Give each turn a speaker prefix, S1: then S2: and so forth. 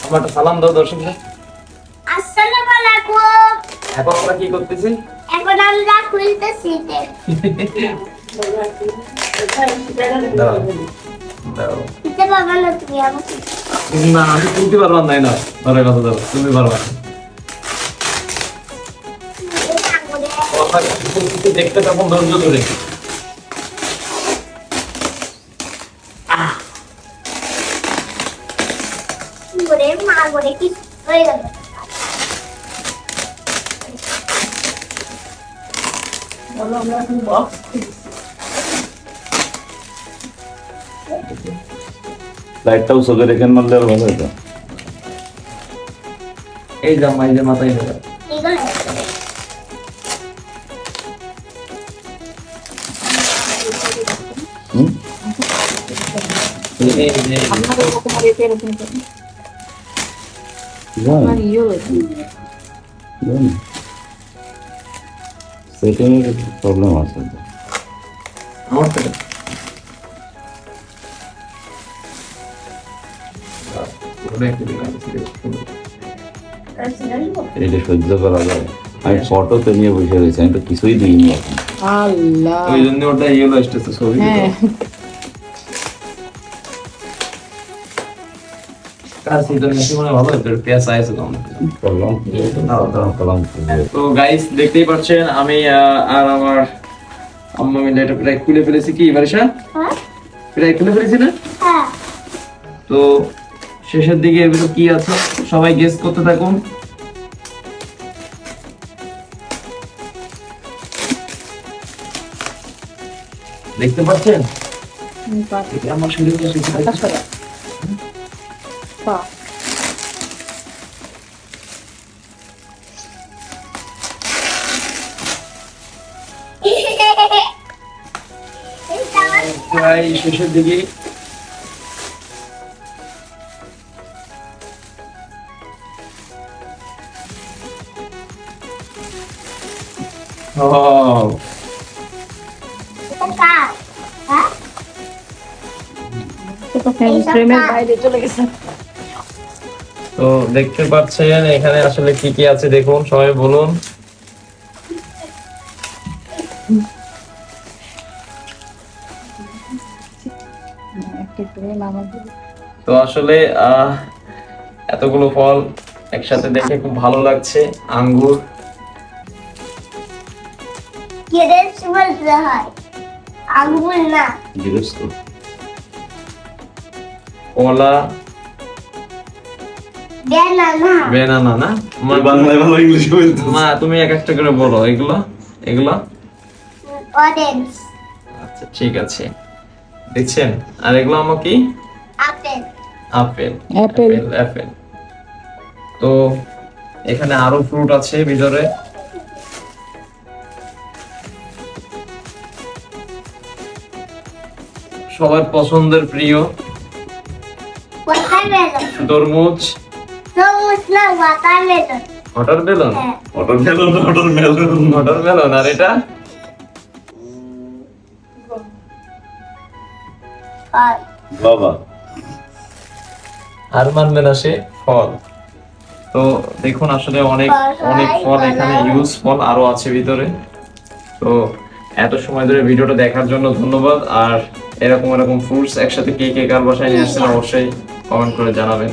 S1: আমারটা সালাম দাও দর্শকদের।
S2: আসসালামু আলাইকুম।
S1: এখন আমরা কি করতেছি?
S2: এখন আমরা খুলতেছি।
S1: দাও দাও।
S2: দিতে পারবা না তুমি আমাকে?
S1: না আমি তুলতে পারবো না, না ধরে কথা দাও, তুমি পারবা না। দেখতে কেমন ধৈর্য ধরে।
S2: কি হয়ে গেল?
S3: লাইটটাও সোজা রেখে মারলে আর ভালো হতো।
S1: এই জামাই যে মাথায় ধরে
S3: প্রবলেম আছে এটা সহ্য করা যায়। আমি ফটোতে নিয়ে বসে রয়েছি, আমি তো কিছুই দিইনি এখন।
S4: আল্লাহ,
S1: ওই জন্য ওটা ইয়েলো আসতেছে ছবি। তো গাইস দেখতেই পাচ্ছেন আমি আর আমার আম্মা মিলে এটা প্রায় খুলে ফেলেছি। কি বারিশা প্রায় খুলে ফেলেছি না? তো শেষের দিকে এর ভিতর কি আছে সবাই গেস করতে থাকুন। দেখতে পাচ্ছেন আমার শরীরে প্রায় শেষের দিকে। তো দেখতে পাচ্ছেন এখানে আসলে কি কি আছে দেখুন, সবাই বলুন। তো আসলে এতগুলো ফল একসাথে দেখে খুব ভালো লাগছে। আঙ্গুর,
S2: আঙ্গুর না,
S1: কলা, বেনানা না?
S3: বাংলায় ভালো, ইংলিশে বলতে
S1: মা তুমি এক একটা করে বলো এগুলো এগুলো।
S2: অরেঞ্জ।
S1: আচ্ছা ঠিক আছে, দেখছেন। আর এগুলো আমার কি?
S2: আপেল।
S1: Apple apple apple. তো এখানে আরো ফ্রুট আছে ভিতরে। সবার পছন্দের প্রিয় তরমুজ।
S2: তরমুজ না, ওয়াটারমেলন।
S1: ওয়াটারমেলন? ওয়াটারমেলন। আর এটা
S3: বাবা
S1: আর মানবেন আসে ফল। তো দেখুন আসলে অনেক অনেক ফল এখানে, ইউজ ফল আরো আছে ভিতরে। তো এত সময় ধরে ভিডিওটা দেখার জন্য ধন্যবাদ। আর এরকম এরকম ফ্রুটস একসাথে কে কে কার বাসায় নিয়ে আসছেন অবশ্যই কমেন্ট করে জানাবেন।